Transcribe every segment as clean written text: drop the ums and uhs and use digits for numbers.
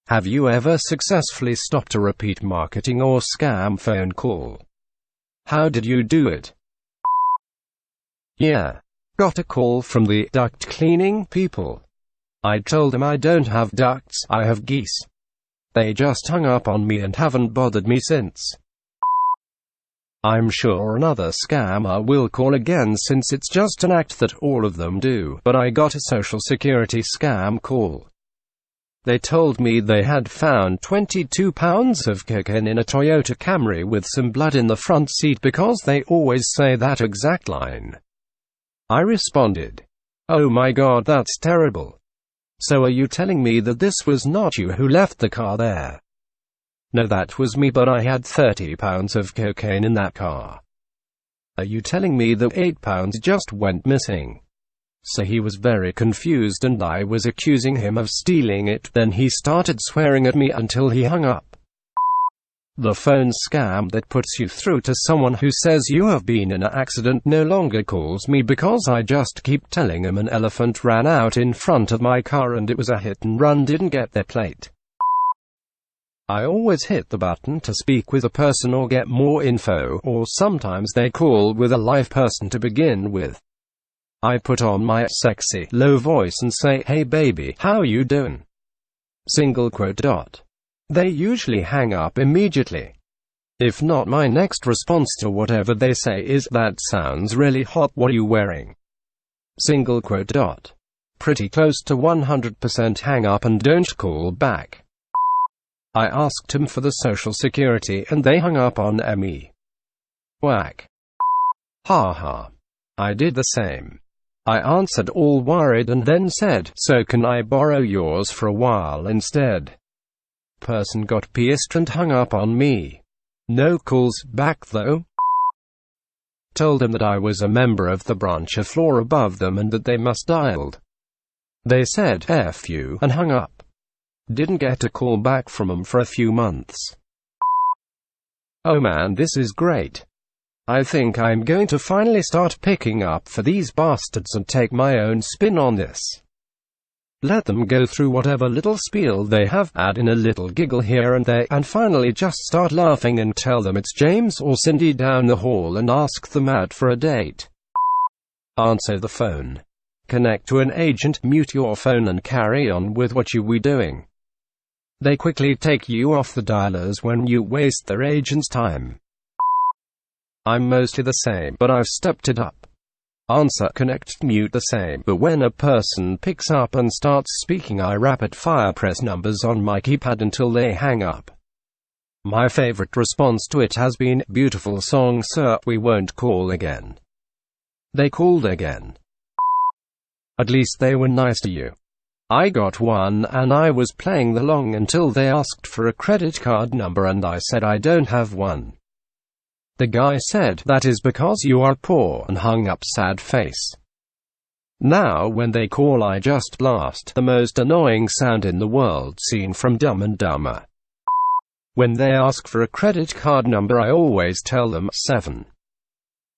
Have you ever successfully stopped a repeat marketing or scam phone call? How did you do it? Yeah. Got a call from the duct cleaning people. I told them I don't have ducts, I have geese. They just hung up on me and haven't bothered me since. I'm sure another scammer will call again since it's just an act that all of them do, but I got a social security scam call. They told me they had found 22 pounds of cocaine in a Toyota Camry with some blood in the front seat because they always say that exact line. I responded, "Oh my God, that's terrible. So are you telling me that this was not you who left the car there?" "No, that was me, but I had 30 pounds of cocaine in that car." "Are you telling me that 8 pounds just went missing?" So he was very confused and I was accusing him of stealing it. Then he started swearing at me until he hung up. The phone scam that puts you through to someone who says you have been in an accident no longer calls me because I just keep telling him an elephant ran out in front of my car and it was a hit and run, didn't get their plate. I always hit the button to speak with a person or get more info, or sometimes they call with a live person to begin with. I put on my sexy, low voice and say, "Hey baby, how you doing?" Single quote dot. They usually hang up immediately. If not, my next response to whatever they say is, "That sounds really hot, what are you wearing?" Single quote dot. Pretty close to 100% hang up and don't call back. I asked him for the social security and they hung up on me. Whack. Ha ha. I did the same. I answered all worried and then said, "So can I borrow yours for a while instead?" Person got pissed and hung up on me. No calls back though. Told them that I was a member of the branch a floor above them and that they must dialed. They said "F you" and hung up. Didn't get a call back from them for a few months. Oh man, this is great. I think I'm going to finally start picking up for these bastards and take my own spin on this. Let them go through whatever little spiel they have, add in a little giggle here and there, and finally just start laughing and tell them it's James or Cindy down the hall and ask them out for a date. Answer the phone. Connect to an agent, mute your phone and carry on with what you were doing. They quickly take you off the dialers when you waste their agent's time. I'm mostly the same, but I've stepped it up. Answer, connect, mute the same, but when a person picks up and starts speaking I rapid fire press numbers on my keypad until they hang up. My favorite response to it has been, "Beautiful song sir, we won't call again." They called again. At least they were nice to you. I got one and I was playing along until they asked for a credit card number and I said I don't have one. The guy said, "That is because you are poor," and hung up sad face. Now when they call I just blast the most annoying sound in the world seen from Dumb and Dumber. When they ask for a credit card number I always tell them 7.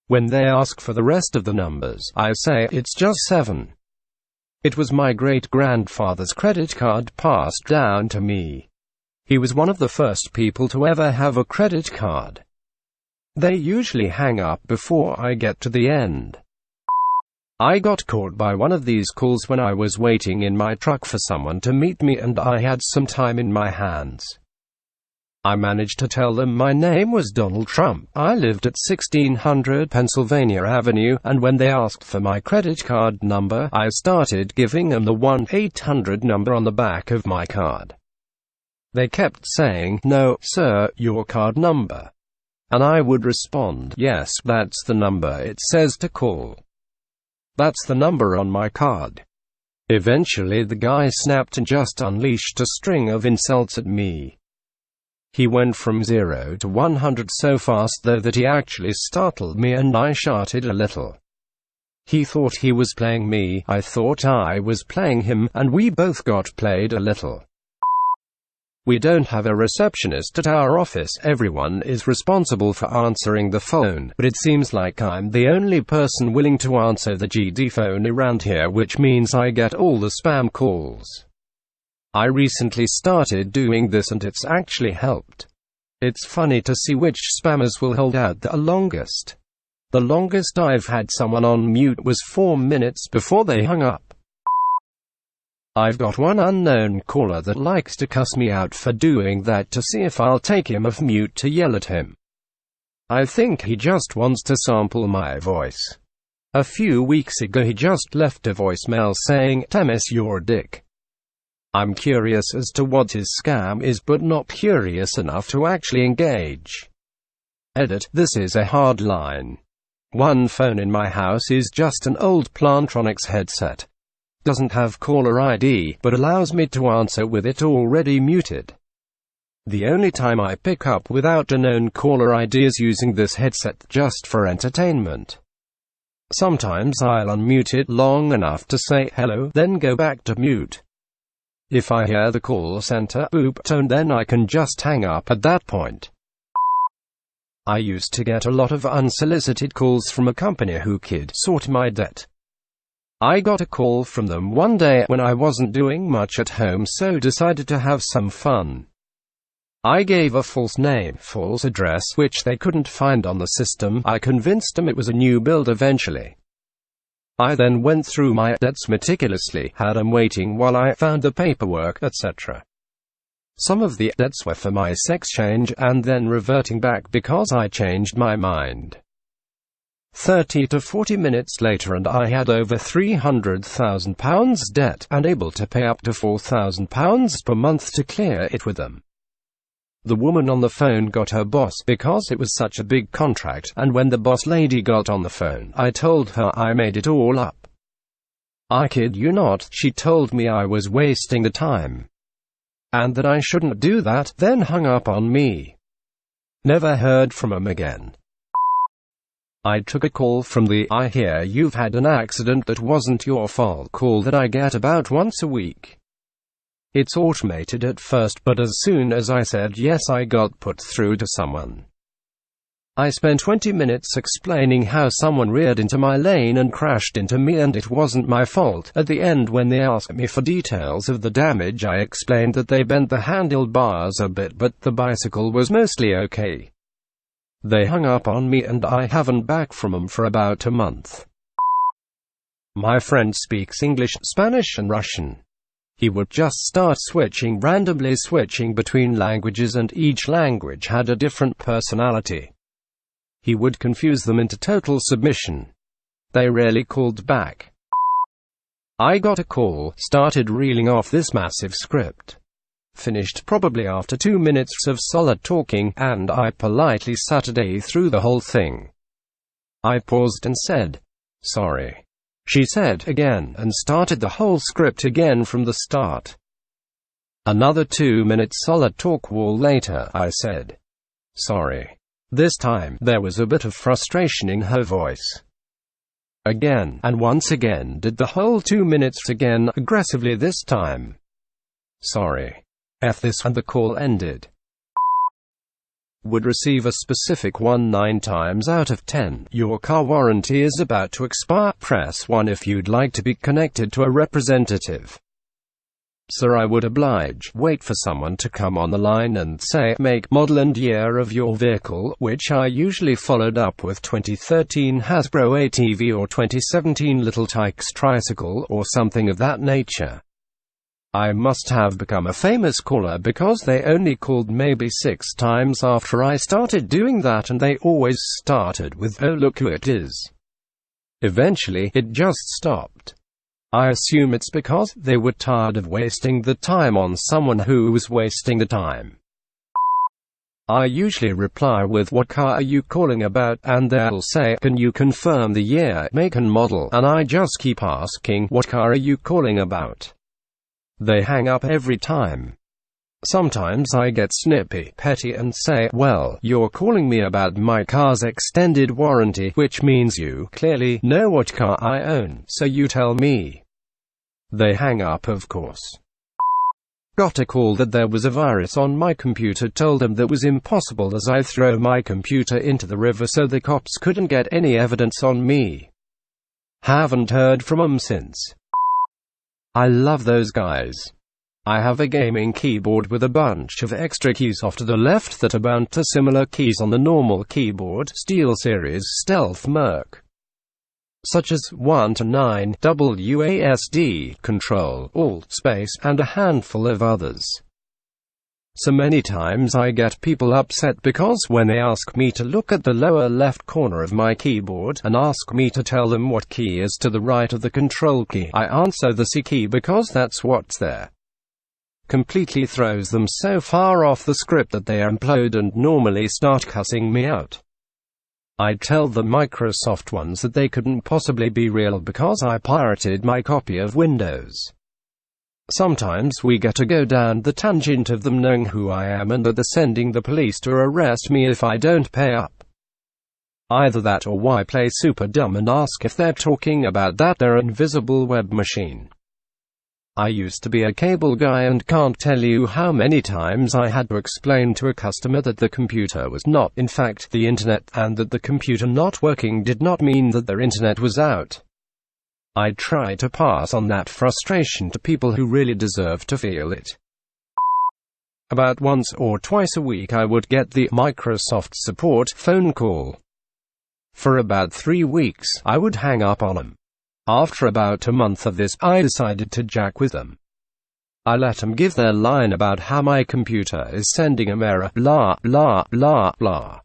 When they ask for the rest of the numbers, I say it's just 7. It was my great-grandfather's credit card passed down to me. He was one of the first people to ever have a credit card. They usually hang up before I get to the end. I got caught by one of these calls when I was waiting in my truck for someone to meet me and I had some time in my hands. I managed to tell them my name was Donald Trump. I lived at 1600 Pennsylvania Avenue, and when they asked for my credit card number, I started giving them the 1-800 number on the back of my card. They kept saying, "No, sir, your card number." And I would respond, "Yes, that's the number it says to call. That's the number on my card." Eventually the guy snapped and just unleashed a string of insults at me. He went from 0 to 100 so fast though that he actually startled me and I shouted a little. He thought he was playing me, I thought I was playing him, and we both got played a little. We don't have a receptionist at our office. Everyone is responsible for answering the phone, but it seems like I'm the only person willing to answer the GD phone around here, which means I get all the spam calls. I recently started doing this and it's actually helped. It's funny to see which spammers will hold out the longest. The longest I've had someone on mute was 4 minutes before they hung up. I've got one unknown caller that likes to cuss me out for doing that to see if I'll take him off mute to yell at him. I think he just wants to sample my voice. A few weeks ago he just left a voicemail saying, "Temis, you're a dick." I'm curious as to what his scam is, but not curious enough to actually engage. Edit. This is a hard line. One phone in my house is just an old Plantronics headset. Doesn't have caller ID, but allows me to answer with it already muted. The only time I pick up without a known caller ID is using this headset just for entertainment. Sometimes I'll unmute it long enough to say hello, then go back to mute. If I hear the call center boop tone, then I can just hang up at that point. I used to get a lot of unsolicited calls from a company who could sort my debt. I got a call from them one day when I wasn't doing much at home, so decided to have some fun. I gave a false name, false address, which they couldn't find on the system. I convinced them it was a new build eventually. I then went through my debts meticulously, had them waiting while I found the paperwork, etc. Some of the debts were for my sex change, and then reverting back because I changed my mind. 30 to 40 minutes later and I had over £300,000 debt, and able to pay up to £4,000 per month to clear it with them. The woman on the phone got her boss because it was such a big contract, and when the boss lady got on the phone, I told her I made it all up. I kid you not, she told me I was wasting the time, and that I shouldn't do that, then hung up on me. Never heard from him again. I took a call from the "I hear you've had an accident that wasn't your fault" call that I get about once a week. It's automated at first, but as soon as I said yes, I got put through to someone. I spent 20 minutes explaining how someone reared into my lane and crashed into me and it wasn't my fault. At the end, when they asked me for details of the damage, I explained that they bent the handlebars a bit, but the bicycle was mostly okay. They hung up on me and I haven't back from them for about a month. My friend speaks English, Spanish and Russian. He would just start randomly switching between languages, and each language had a different personality. He would confuse them into total submission. They rarely called back. I got a call, started reeling off this massive script. Finished probably after 2 minutes of solid talking, and I politely sat through the whole thing. I paused and said, "Sorry." She said again, and started the whole script again from the start. Another 2 minutes solid talk wall later, I said, "Sorry." This time, there was a bit of frustration in her voice. Again, and once again did the whole 2 minutes again, aggressively this time. "Sorry. F this," and the call ended. Would receive a specific one 9 times out of 10. Your car warranty is about to expire. Press 1 if you'd like to be connected to a representative. Sir, I would oblige. Wait for someone to come on the line and say make, model and year of your vehicle, which I usually followed up with 2013 Hasbro ATV or 2017 Little Tikes tricycle or something of that nature. I must have become a famous caller because they only called maybe 6 times after I started doing that, and they always started with "Oh, look who it is." Eventually, it just stopped. I assume it's because they were tired of wasting the time on someone who was wasting the time. I usually reply with "What car are you calling about?" and they'll say, "Can you confirm the year, make and model?" and I just keep asking, "What car are you calling about?" They hang up every time. Sometimes I get snippy, petty and say, "Well, you're calling me about my car's extended warranty, which means you clearly know what car I own, so you tell me." They hang up, of course. Got a call that there was a virus on my computer, told them that was impossible as I throw my computer into the river so the cops couldn't get any evidence on me. Haven't heard from them since. I love those guys. I have a gaming keyboard with a bunch of extra keys off to the left that are bound to similar keys on the normal keyboard, SteelSeries Stealth Merc, such as 1 to 9, WASD, Control, Alt, Space, and a handful of others. So many times I get people upset because when they ask me to look at the lower left corner of my keyboard and ask me to tell them what key is to the right of the control key, I answer the C key because that's what's there. Completely throws them so far off the script that they implode and normally start cussing me out. I tell the Microsoft ones that they couldn't possibly be real because I pirated my copy of Windows. Sometimes we get to go down the tangent of them knowing who I am and that they're sending the police to arrest me if I don't pay up. Either that or why play super dumb and ask if they're talking about their invisible web machine. I used to be a cable guy and can't tell you how many times I had to explain to a customer that the computer was not, in fact, the internet, and that the computer not working did not mean that their internet was out. I try to pass on that frustration to people who really deserve to feel it. About once or twice a week I would get the Microsoft support phone call. For about 3 weeks, I would hang up on them. After about a month of this, I decided to jack with them. I let them give their line about how my computer is sending an error, blah, blah, blah, blah.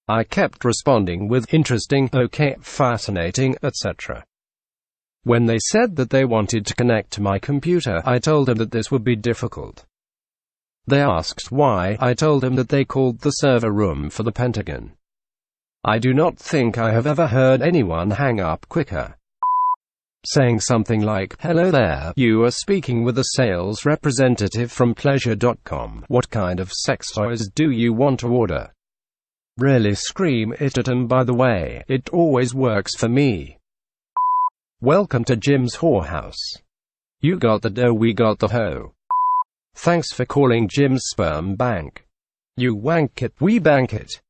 I kept responding with interesting, okay, fascinating, etc. When they said that they wanted to connect to my computer, I told them that this would be difficult. They asked why. I told them that they called the server room for the Pentagon. I do not think I have ever heard anyone hang up quicker. Saying something like, "Hello there, you are speaking with a sales representative from pleasure.com. What kind of sex toys do you want to order?" Really scream it at 'em, by the way. It always works for me. Welcome to Jim's whorehouse. You got the dough, we got the hoe. Thanks for calling Jim's sperm bank. You wank it, we bank it.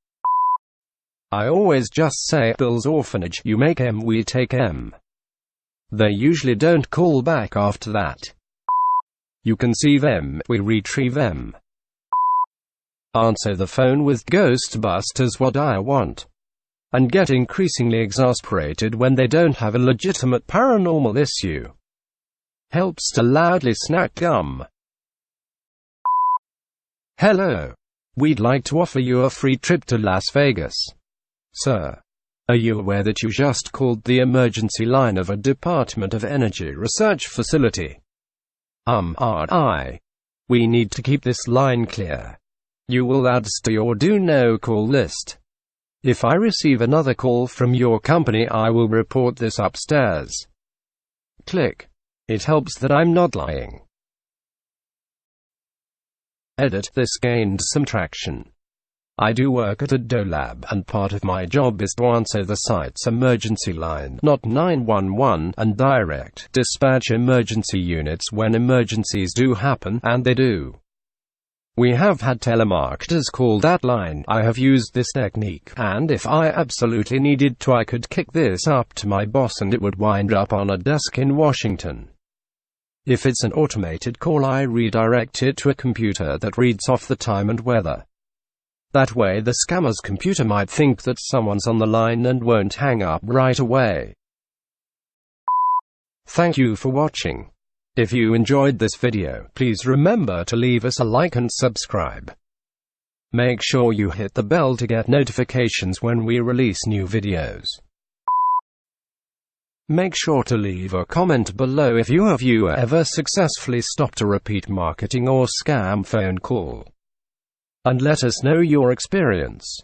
I always just say, Bill's orphanage, you make M, we take M. They usually don't call back after that. You conceive M, we retrieve M. Answer the phone with Ghostbusters, what I want. And get increasingly exasperated when they don't have a legitimate paranormal issue. Helps to loudly snack gum. Hello. We'd like to offer you a free trip to Las Vegas. Sir, are you aware that you just called the emergency line of a Department of Energy research facility? We need to keep this line clear. You will add us to your do no call list. If I receive another call from your company, I will report this upstairs. Click. It helps that I'm not lying. Edit. This gained some traction. I do work at a DoLab, and part of my job is to answer the site's emergency line, not 911, and direct dispatch emergency units when emergencies do happen, and they do. We have had telemarketers call that line. I have used this technique, and if I absolutely needed to, I could kick this up to my boss and it would wind up on a desk in Washington. If it's an automated call, I redirect it to a computer that reads off the time and weather. That way the scammer's computer might think that someone's on the line and won't hang up right away. Thank you for watching. If you enjoyed this video, please remember to leave us a like and subscribe. Make sure you hit the bell to get notifications when we release new videos. Make sure to leave a comment below if you ever successfully stopped a repeat marketing or scam phone call. And let us know your experience.